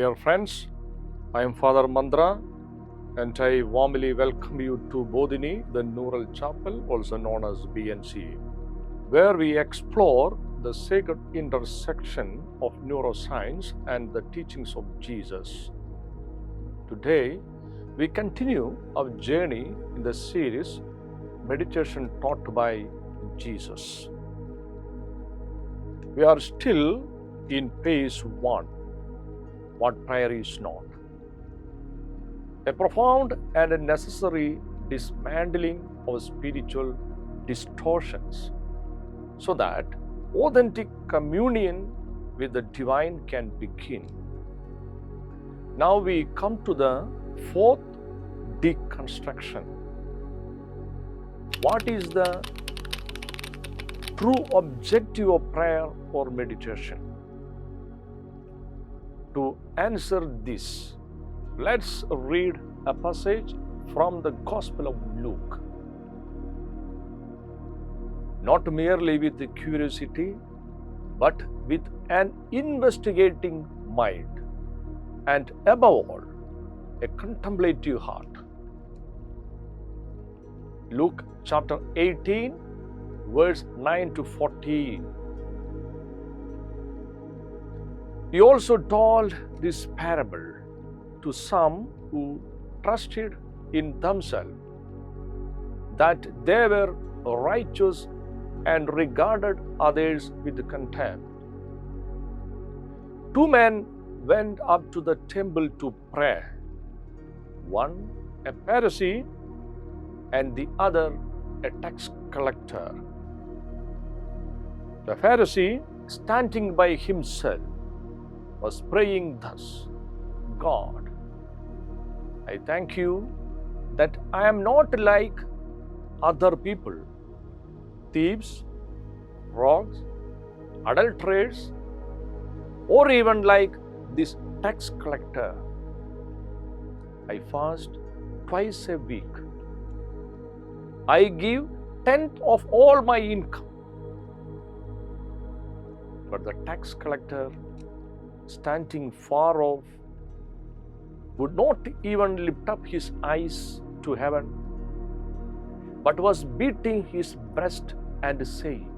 Dear friends, I am Father Manthra and I warmly welcome you to Bodhini, the Neural Chapel, also known as BNC, where we explore the sacred intersection of neuroscience and the teachings of Jesus. Today, we continue our journey in the series Meditation Taught by Jesus. We are still in phase 1. What prayer is not. A profound and a necessary dismantling of spiritual distortions so that authentic communion with the divine can begin. Now we come to the fourth deconstruction. What is the true objective of prayer or meditation? To answer this, let's read a passage from the Gospel of Luke. Not merely with curiosity, but with an investigating mind, and above all, a contemplative heart. Luke chapter 18, verse 9 to 14. He also told this parable to some who trusted in themselves that they were righteous and regarded others with contempt. Two men went up to the temple to pray, one a Pharisee and the other a tax collector. The Pharisee, standing by himself, was praying thus: God, I thank you that I am not like other people, thieves, rogues, adulterers, or even like this tax collector. I fast twice a week. I give 10th of all my income. But the tax collector, standing far off, would not even lift up his eyes to heaven, but was beating his breast and saying,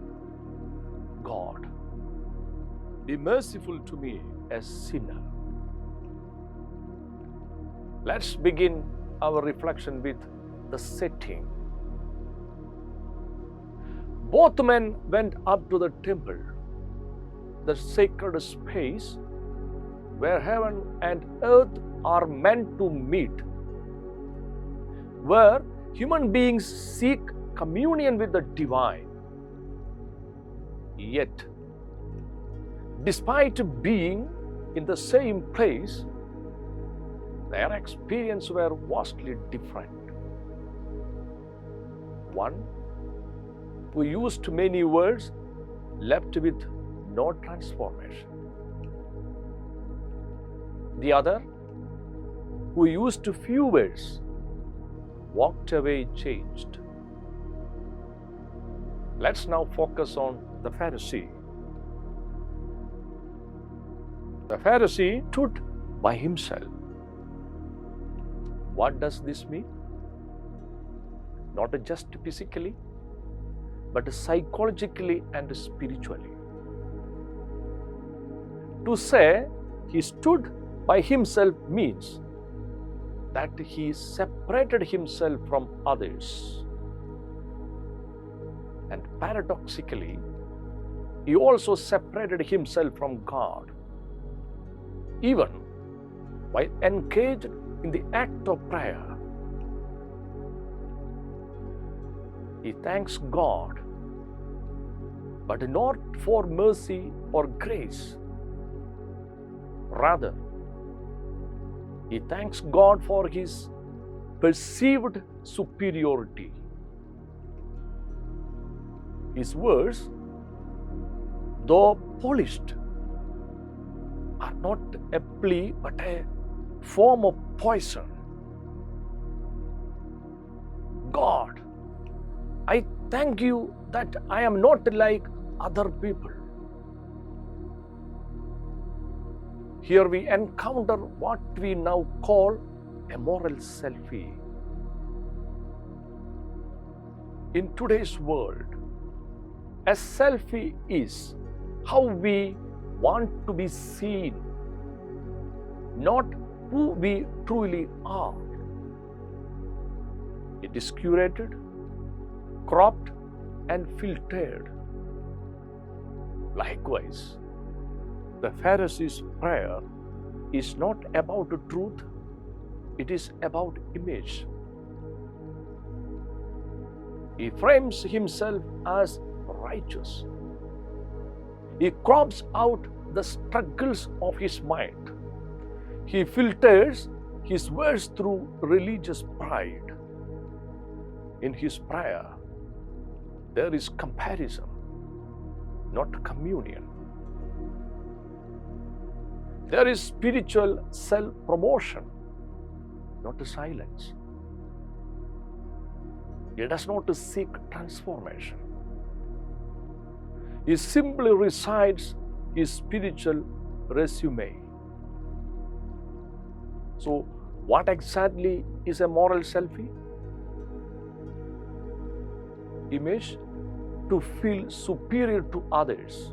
God, be merciful to me, a sinner. Let's begin our reflection with the setting. Both men went up to the temple, the sacred space where heaven and earth are meant to meet, where human beings seek communion with the divine. Yet, despite being in the same place, their experiences were vastly different. One, who used many words, left with no transformation. The other, who used few words, walked away changed. Let's now focus on the Pharisee. The Pharisee stood by himself. What does this mean? Not just physically, but psychologically and spiritually. To say he stood by himself means that he separated himself from others. And paradoxically, he also separated himself from God. Even while engaged in the act of prayer, he thanks God, but not for mercy or grace. Rather, he thanks God for his perceived superiority. His words, though polished, are not a plea but a form of poison. God, I thank you that I am not like other people. Here we encounter what we now call a moral selfie. In today's world, a selfie is how we want to be seen, not who we truly are. It is curated, cropped, and filtered. Likewise, the Pharisee's prayer is not about the truth, it is about image. He frames himself as righteous. He crops out the struggles of his mind. He filters his words through religious pride. In his prayer, there is comparison, not communion. There is spiritual self-promotion, not silence. He does not seek transformation. He simply recites his spiritual resume. So, what exactly is a moral selfie? Image to feel superior to others,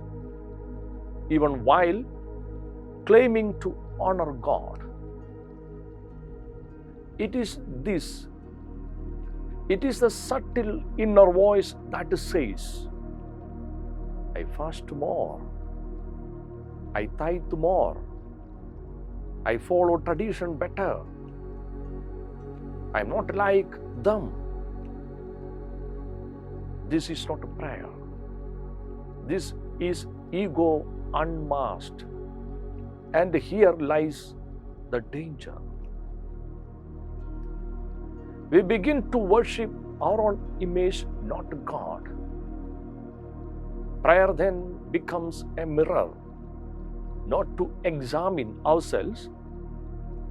even while claiming to honor God. It is the subtle inner voice that says, I fast more, I tithe more, I follow tradition better, I am not like them. This is not a prayer. This is ego unmasked. And here lies the danger. We begin to worship our own image, not God. Prayer then becomes a mirror, not to examine ourselves,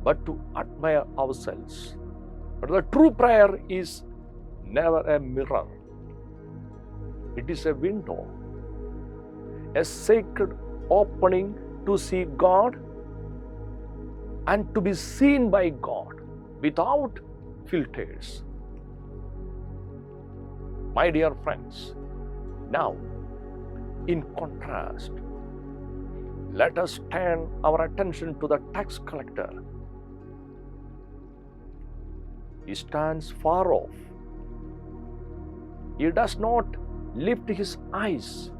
but to admire ourselves. But the true prayer is never a mirror. It is a window, a sacred opening to see God and to be seen by God without filters. My dear friends, now, in contrast, let us turn our attention to the tax collector. He stands far off. He does not lift his eyes.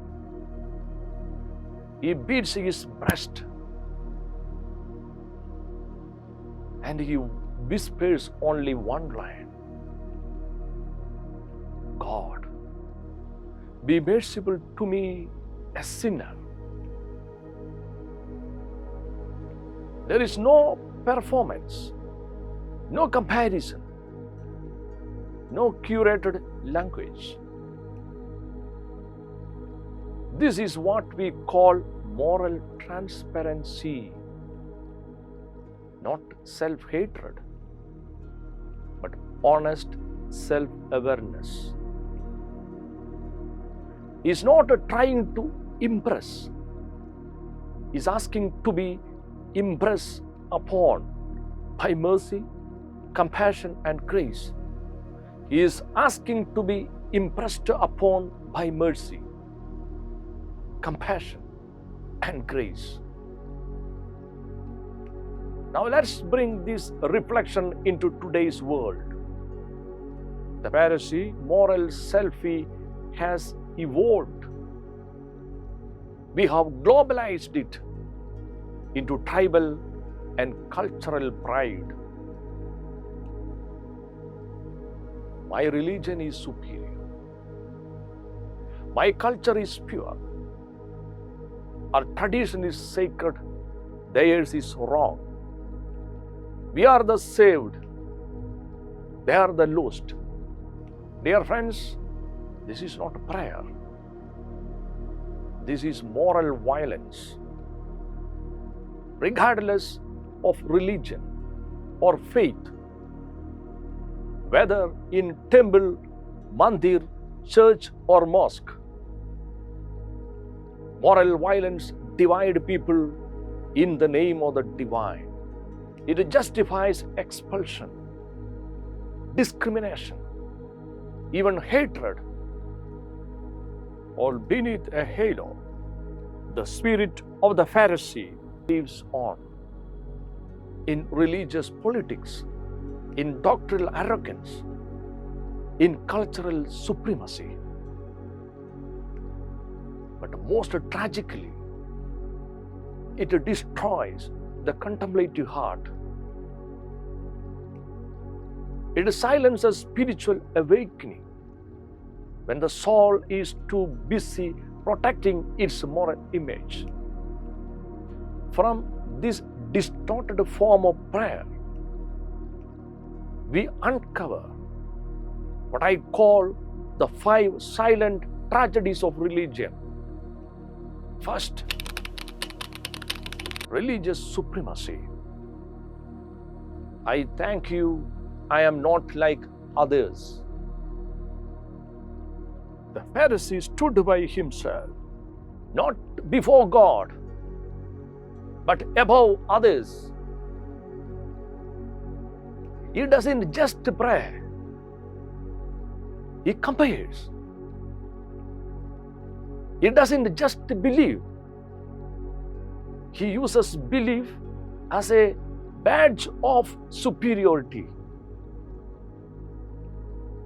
He beats his breast and he whispers only one line. God, be merciful to me, a sinner. There is no performance, no comparison, no curated language. This is what we call moral transparency, not self-hatred, but honest self-awareness. He's not trying to impress. He's asking to be impressed upon by mercy, compassion, and grace. He is asking to be impressed upon by mercy, compassion, and grace. Now let's bring this reflection into today's world. The Pharisee moral selfie has evolved. We have globalized it into tribal and cultural pride. My religion is superior. My culture is pure. Our tradition is sacred. Theirs is wrong. We are the saved. They are the lost. Dear friends, this is not prayer. This is moral violence. Regardless of religion or faith, whether in temple, mandir, church, or mosque, moral violence divides people in the name of the divine. It justifies expulsion, discrimination, even hatred. All beneath a halo, the spirit of the Pharisee lives on in religious politics, in doctrinal arrogance, in cultural supremacy. But most tragically, it destroys the contemplative heart. It silences spiritual awakening when the soul is too busy protecting its moral image. From this distorted form of prayer, we uncover what I call the 5 silent tragedies of religion. First, religious supremacy. I thank you, I am not like others. The Pharisee stood by himself, not before God, but above others. He doesn't just pray, he compares. He doesn't just believe, he uses belief as a badge of superiority.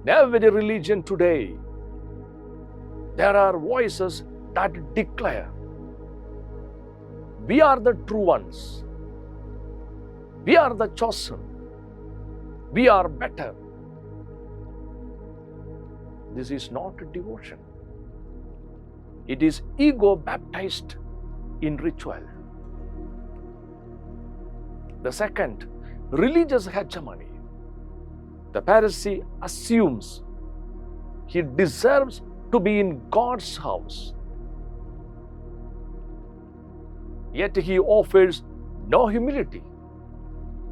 In every religion today, there are voices that declare, we are the true ones, we are the chosen, we are better. This is not devotion. It is ego baptized in ritual. The second, religious hegemony. The Pharisee assumes he deserves to be in God's house. Yet he offers no humility,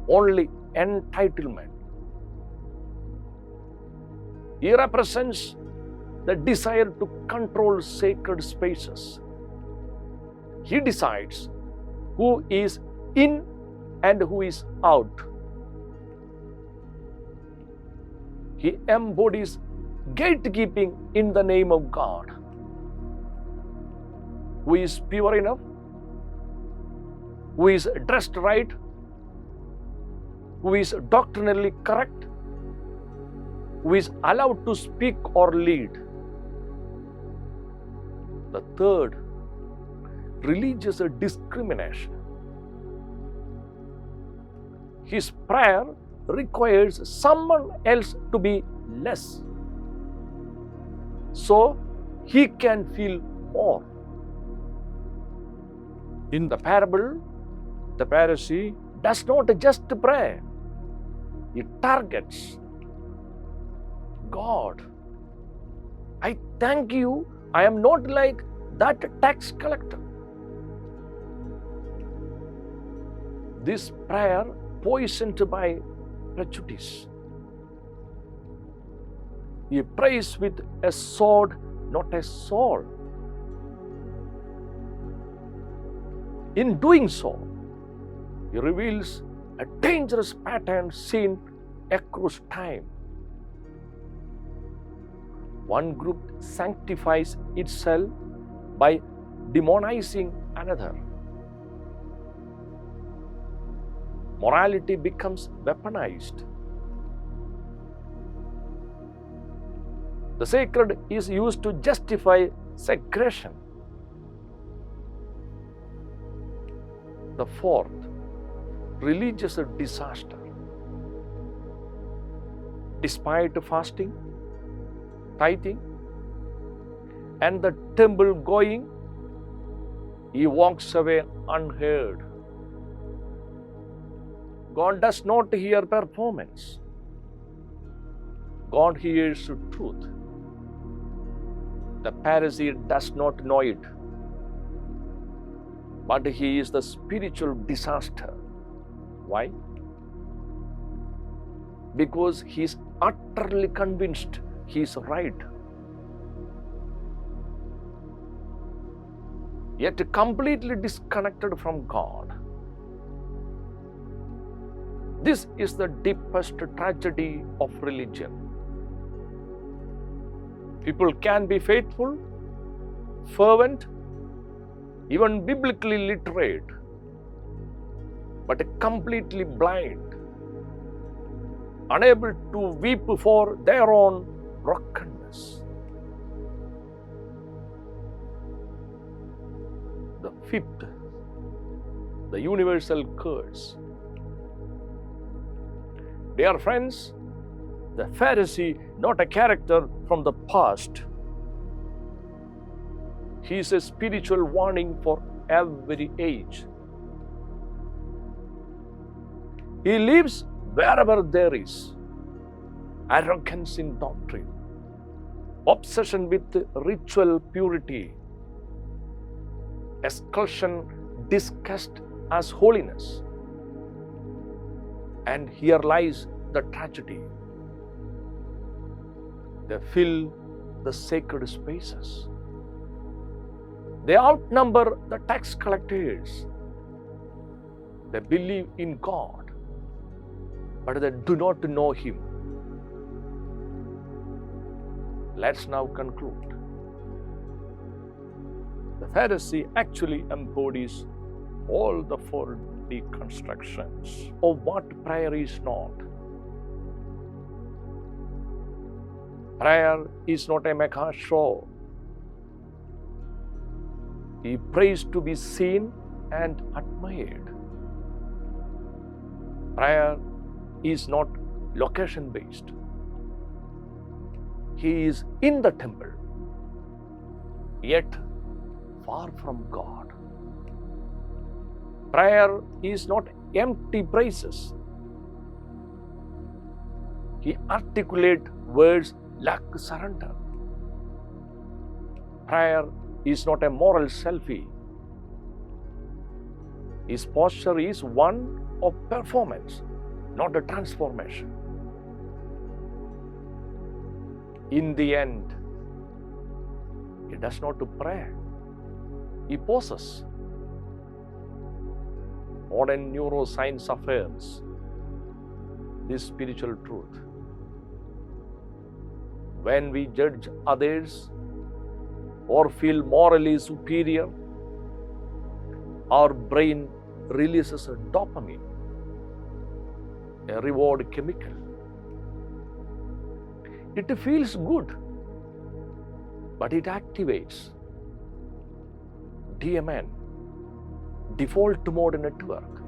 only entitlement. He represents the desire to control sacred spaces. He decides who is in and who is out. He embodies gatekeeping in the name of God. Who is pure enough? Who is dressed right? Who is doctrinally correct? Who is allowed to speak or lead? The third, religious discrimination. His prayer requires someone else to be less, so he can feel more. In the parable, the Pharisee does not just pray, he targets God. I thank you, I am not like that tax collector. This prayer poisoned by prejudice. He prays with a sword, not a soul. In doing so, he reveals a dangerous pattern seen across time. One group sanctifies itself by demonizing another. Morality becomes weaponized. The sacred is used to justify segregation. The fourth, religious disaster. Despite fasting, tithing, and the temple going, he walks away unheard. God does not hear performance. God hears truth. The Pharisee does not know it, but he is the spiritual disaster. Why? Because he is utterly convinced he is right, yet completely disconnected from God. This is the deepest tragedy of religion. People can be faithful, fervent, even biblically literate, but completely blind, unable to weep for their own brokenness. The fifth, the universal curse. Dear friends, the Pharisee, not a character from the past. He is a spiritual warning for every age. He lives wherever there is arrogance in doctrine, obsession with ritual purity, exclusion discussed as holiness. And here lies the tragedy. They fill the sacred spaces. They outnumber the tax collectors. They believe in God, but they do not know Him. Let's now conclude. The Pharisee actually embodies all the four deconstructions of what prayer is not. Prayer is not a mega show. He prays to be seen and admired. Prayer is not location based. He is in the temple, yet far from God. Prayer is not empty praises. He articulates words like surrender. Prayer is not a moral selfie. His posture is one of performance, not a transformation. In the end, he does not pray. He poses. Modern neuroscience affirms this spiritual truth. When we judge others or feel morally superior, our brain releases a dopamine, a reward chemical. It feels good, but it activates DMN, default mode network,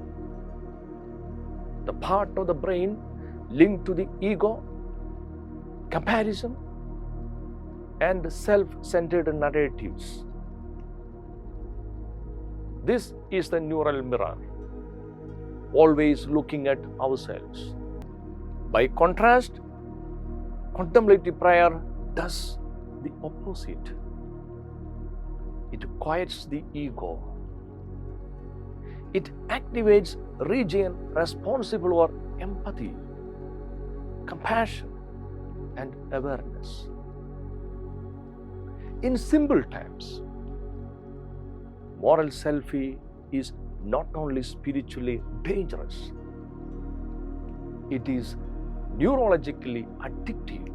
the part of the brain linked to the ego, comparison, and self-centered narratives. This is the neural mirror, always looking at ourselves. By contrast, contemplative prayer does the opposite. It quiets the ego. It activates region responsible for empathy, compassion, and awareness. In simple terms, moral selfie is not only spiritually dangerous, it is neurologically addictive.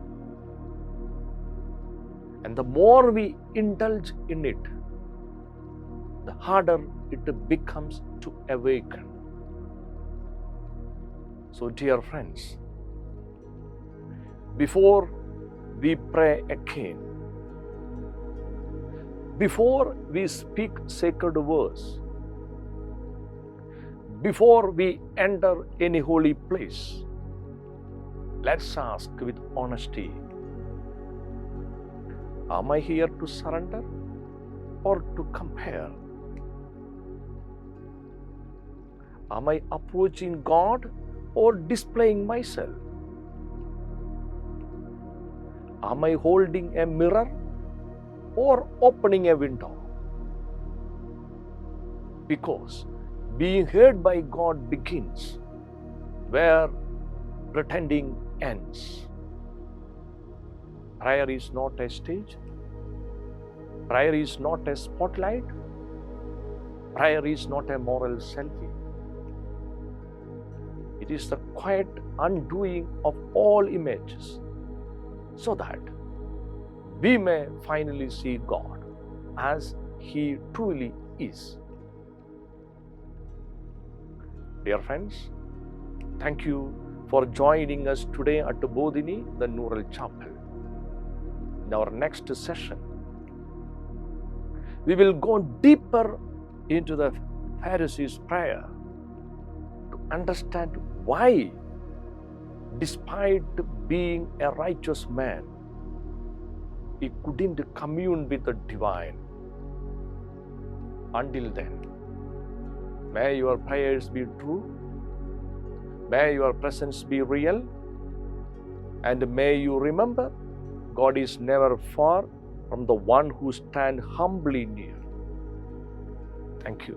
And the more we indulge in it, the harder it becomes to awaken. So, dear friends, before we pray again, before we speak sacred words, before we enter any holy place, let's ask with honesty, am I here to surrender or to compare? Am I approaching God or displaying myself? Am I holding a mirror or opening a window? Because being heard by God begins where pretending ends. Prayer is not a stage. Prayer is not a spotlight. Prayer is not a moral selfie. It is the quiet undoing of all images, so that we may finally see God as He truly is. Dear friends, thank you for joining us today at Bodhini, the Neural Chapel. In our next session, we will go deeper into the Pharisee's prayer to understand why, despite being a righteous man, he couldn't commune with the divine. Until then, may your prayers be true, may your presence be real, and may you remember God is never far from the one who stands humbly near. Thank you.